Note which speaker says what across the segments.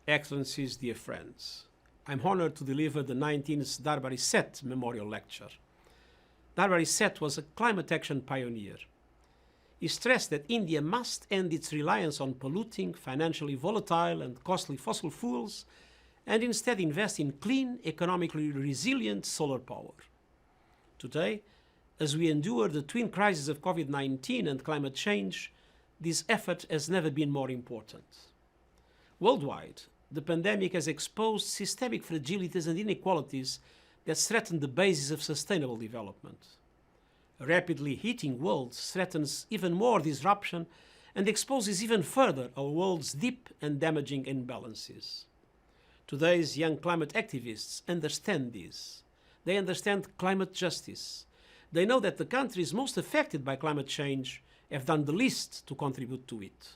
Speaker 1: Excellencies, dear friends, I'm honored to deliver the 19th Darbari Seth Memorial Lecture. Darbari Seth was a climate action pioneer. He stressed that India must end its reliance on polluting, financially volatile and costly fossil fuels and instead invest in clean, economically resilient solar power. Today, as we endure the twin crises of COVID-19 and climate change, this effort has never been more important. Worldwide, the pandemic has exposed systemic fragilities and inequalities that threaten the basis of sustainable development. A rapidly heating world threatens even more disruption and exposes even further our world's deep and damaging imbalances. Today's young climate activists understand this. They understand climate justice. They know that the countries most affected by climate change have done the least to contribute to it.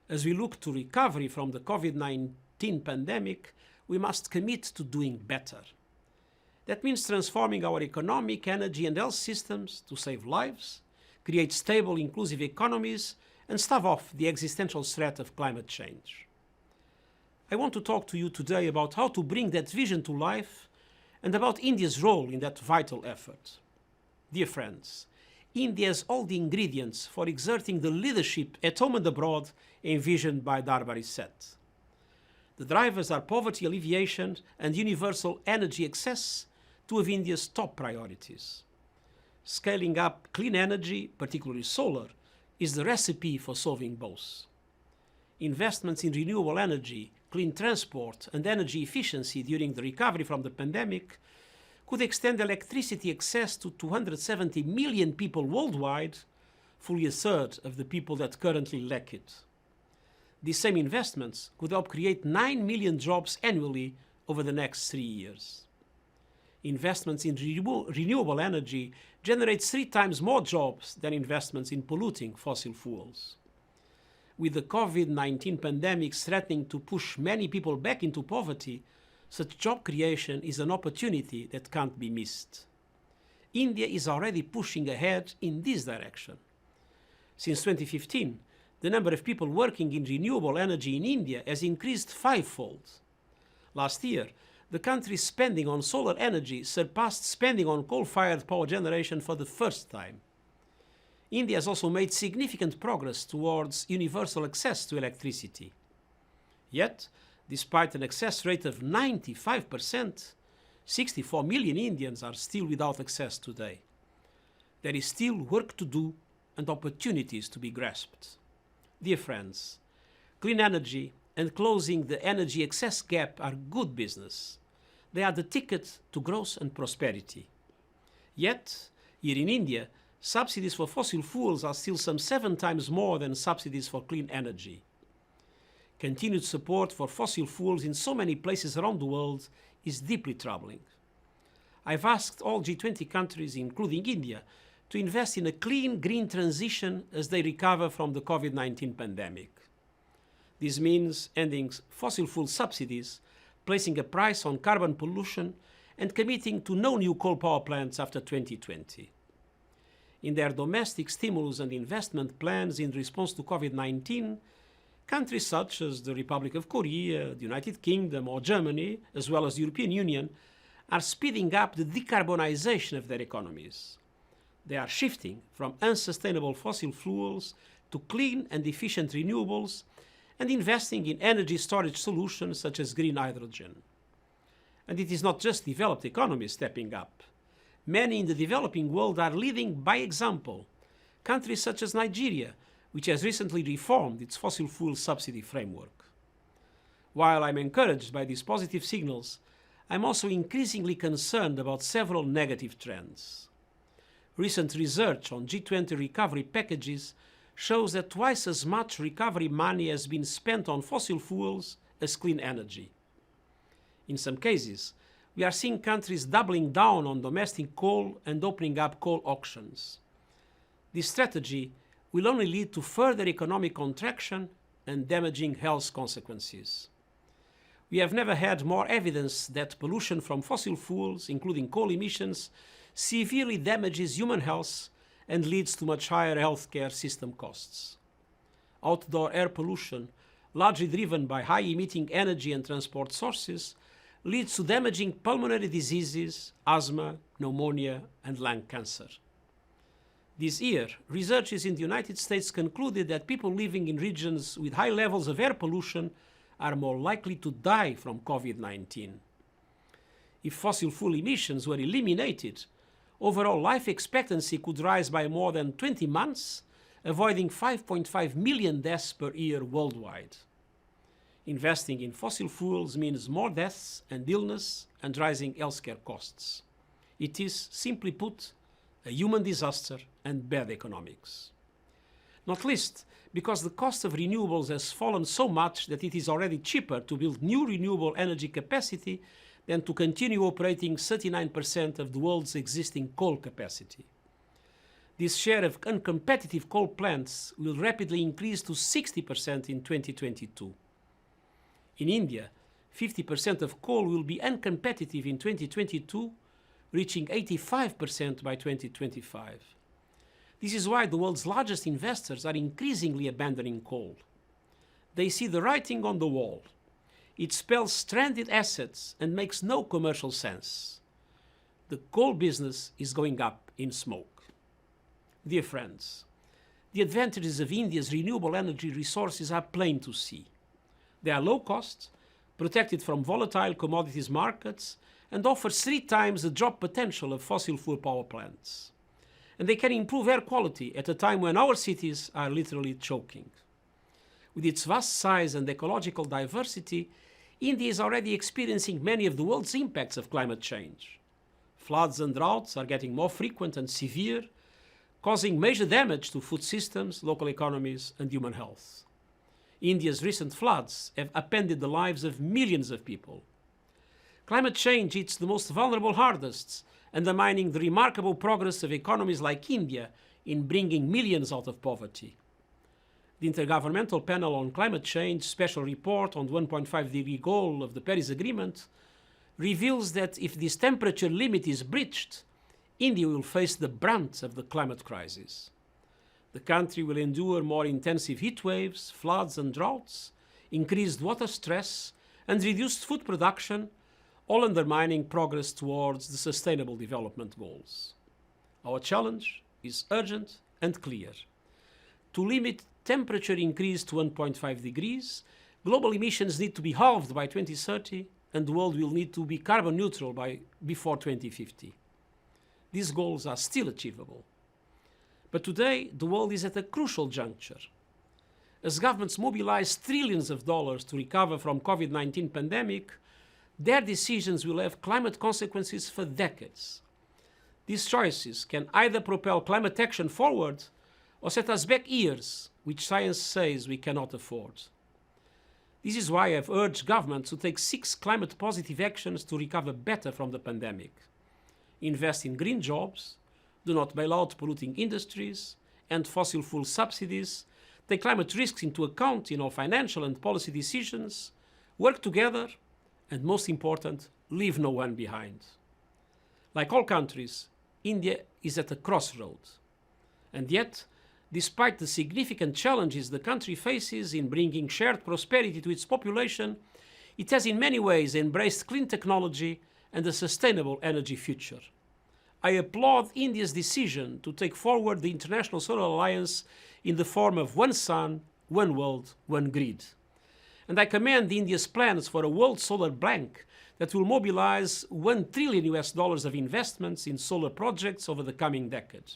Speaker 1: As we look to recovery from the COVID-19 pandemic, we must commit to doing better. That means transforming our economic, energy and health systems to save lives, create stable, inclusive economies, and stave off the existential threat of climate change. I want to talk to you today about how to bring that vision to life and about India's role in that vital effort. Dear friends, India has all the ingredients for exerting the leadership at home and abroad envisioned by Darbari Seth. The drivers are poverty alleviation and universal energy access, two of India's top priorities. Scaling up clean energy, particularly solar, is the recipe for solving both. Investments in renewable energy, clean transport and energy efficiency during the recovery from the pandemic could extend electricity access to 270 million people worldwide, fully a third of the people that currently lack it. These same investments could help create 9 million jobs annually over the next 3 years. Investments in renewable energy generate 3 times more jobs than investments in polluting fossil fuels. With the COVID-19 pandemic threatening to push many people back into poverty, such job creation is an opportunity that can't be missed. India is already pushing ahead in this direction. Since 2015, the number of people working in renewable energy in India has increased 5-fold. Last year, the country's spending on solar energy surpassed spending on coal-fired power generation for the first time. India has also made significant progress towards universal access to electricity. Yet, despite an access rate of 95%, 64 million Indians are still without access today. There is still work to do and opportunities to be grasped. Dear friends, clean energy and closing the energy access gap are good business. They are the ticket to growth and prosperity. Yet, here in India, subsidies for fossil fuels are still some 7 times more than subsidies for clean energy. Continued support for fossil fuels in so many places around the world is deeply troubling. I've asked all G20 countries, including India, to invest in a clean, green transition as they recover from the COVID-19 pandemic. This means ending fossil fuel subsidies, placing a price on carbon pollution, and committing to no new coal power plants after 2020. In their domestic stimulus and investment plans in response to COVID-19, countries such as the Republic of Korea, the United Kingdom or Germany, as well as the European Union, are speeding up the decarbonization of their economies. They are shifting from unsustainable fossil fuels to clean and efficient renewables and investing in energy storage solutions such as green hydrogen. And it is not just developed economies stepping up. Many in the developing world are leading by example. Countries such as Nigeria, which has recently reformed its fossil fuel subsidy framework. While I'm encouraged by these positive signals, I'm also increasingly concerned about several negative trends. Recent research on G20 recovery packages shows that twice as much recovery money has been spent on fossil fuels as clean energy. In some cases, we are seeing countries doubling down on domestic coal and opening up coal auctions. This strategy will only lead to further economic contraction and damaging health consequences. We have never had more evidence that pollution from fossil fuels, including coal emissions, severely damages human health and leads to much higher healthcare system costs. Outdoor air pollution largely driven by high-emitting energy and transport sources, leads to damaging pulmonary diseases, asthma, pneumonia, and lung cancer. This year, researchers in the United States concluded that people living in regions with high levels of air pollution are more likely to die from COVID-19. If fossil fuel emissions were eliminated, overall life expectancy could rise by more than 20 months, avoiding 5.5 million deaths per year worldwide. Investing in fossil fuels means more deaths and illness and rising healthcare costs. It is, simply put, a human disaster and bad economics. Not least because the cost of renewables has fallen so much that it is already cheaper to build new renewable energy capacity than to continue operating 39% of the world's existing coal capacity. This share of uncompetitive coal plants will rapidly increase to 60% in 2022. In India, 50% of coal will be uncompetitive in 2022, reaching 85% by 2025. This is why the world's largest investors are increasingly abandoning coal. They see the writing on the wall. It spells stranded assets and makes no commercial sense. The coal business is going up in smoke. Dear friends, the advantages of India's renewable energy resources are plain to see. They are low cost, protected from volatile commodities markets, and offer 3 times the job potential of fossil fuel power plants. And they can improve air quality at a time when our cities are literally choking. With its vast size and ecological diversity, India is already experiencing many of the world's impacts of climate change. Floods and droughts are getting more frequent and severe, causing major damage to food systems, local economies, and human health. India's recent floods have upended the lives of millions of people. Climate change hits the most vulnerable hardest, undermining the remarkable progress of economies like India in bringing millions out of poverty. The Intergovernmental Panel on Climate Change special report on the 1.5-degree goal of the Paris Agreement reveals that if this temperature limit is breached, India will face the brunt of the climate crisis. The country will endure more intensive heat waves, floods and droughts, increased water stress, and reduced food production, all undermining progress towards the Sustainable Development Goals. Our challenge is urgent and clear. To limit temperature increase to 1.5 degrees, global emissions need to be halved by 2030, and the world will need to be carbon neutral before 2050. These goals are still achievable. But today, the world is at a crucial juncture. As governments mobilize trillions of dollars to recover from COVID-19 pandemic, their decisions will have climate consequences for decades. These choices can either propel climate action forward or set us back years, which science says we cannot afford. This is why I've urged governments to take 6 climate-positive actions to recover better from the pandemic. Invest in green jobs, do not bail out polluting industries, end fossil fuel subsidies, take climate risks into account in all financial and policy decisions, work together, and most important, leave no one behind. Like all countries, India is at a crossroad. And yet, despite the significant challenges the country faces in bringing shared prosperity to its population, it has in many ways embraced clean technology and a sustainable energy future. I applaud India's decision to take forward the International Solar Alliance in the form of one sun, one world, one grid. And I commend India's plans for a World Solar Bank that will mobilize $1 trillion of investments in solar projects over the coming decade.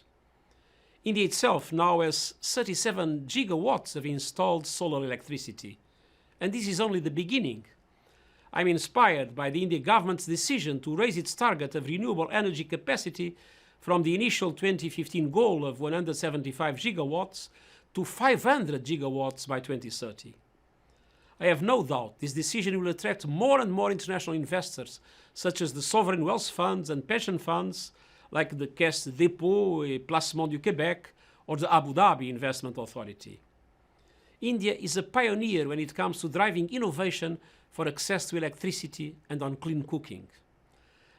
Speaker 1: India itself now has 37 gigawatts of installed solar electricity. And this is only the beginning. I'm inspired by the Indian government's decision to raise its target of renewable energy capacity from the initial 2015 goal of 175 gigawatts to 500 gigawatts by 2030. I have no doubt this decision will attract more and more international investors, such as the sovereign wealth funds and pension funds, like the Caisse de dépôt et placement du Québec or the Abu Dhabi Investment Authority. India is a pioneer when it comes to driving innovation for access to electricity and on clean cooking.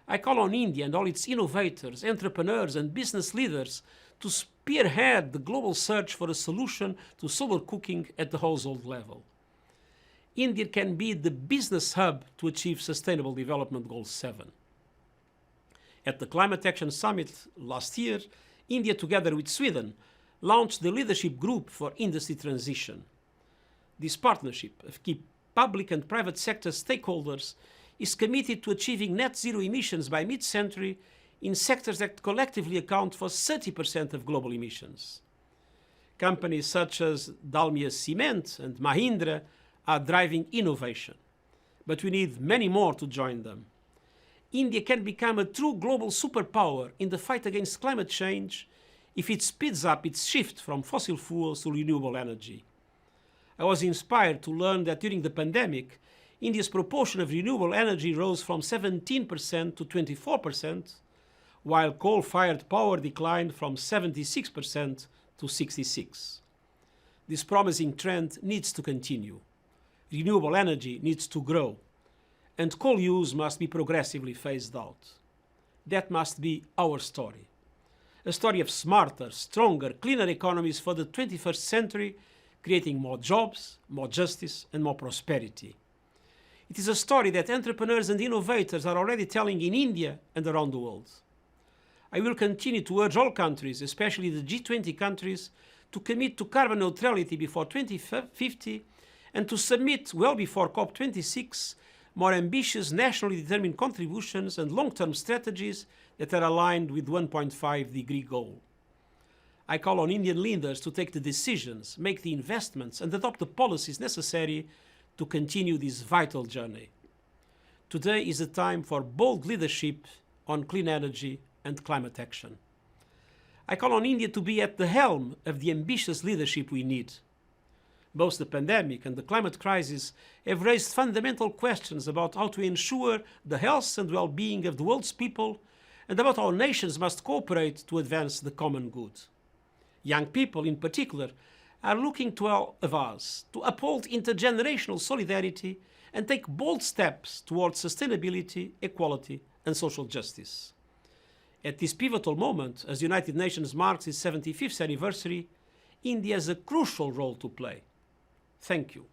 Speaker 1: I call on India and all its innovators, entrepreneurs and business leaders to spearhead the global search for a solution to solar cooking at the household level. India can be the business hub to achieve Sustainable Development Goal 7. At the Climate Action Summit last year, India, together with Sweden, launched the Leadership Group for Industry Transition. This partnership of key public and private sector stakeholders is committed to achieving net zero emissions by mid-century in sectors that collectively account for 30% of global emissions. Companies such as Dalmia Cement and Mahindra are driving innovation, but we need many more to join them. India can become a true global superpower in the fight against climate change if it speeds up its shift from fossil fuels to renewable energy. I was inspired to learn that during the pandemic, India's proportion of renewable energy rose from 17% to 24%, while coal-fired power declined from 76% to 66%. This promising trend needs to continue. Renewable energy needs to grow, and coal use must be progressively phased out. That must be our story. A story of smarter, stronger, cleaner economies for the 21st century, creating more jobs, more justice, and more prosperity. It is a story that entrepreneurs and innovators are already telling in India and around the world. I will continue to urge all countries, especially the G20 countries, to commit to carbon neutrality before 2050 and to submit well before COP26 more ambitious nationally determined contributions and long-term strategies that are aligned with the 1.5-degree goal. I call on Indian leaders to take the decisions, make the investments, and adopt the policies necessary to continue this vital journey. Today is a time for bold leadership on clean energy and climate action. I call on India to be at the helm of the ambitious leadership we need. Both the pandemic and the climate crisis have raised fundamental questions about how to ensure the health and well-being of the world's people and about how nations must cooperate to advance the common good. Young people, in particular, are looking to all of us to uphold intergenerational solidarity and take bold steps towards sustainability, equality, and social justice. At this pivotal moment, as the United Nations marks its 75th anniversary, India has a crucial role to play. Thank you.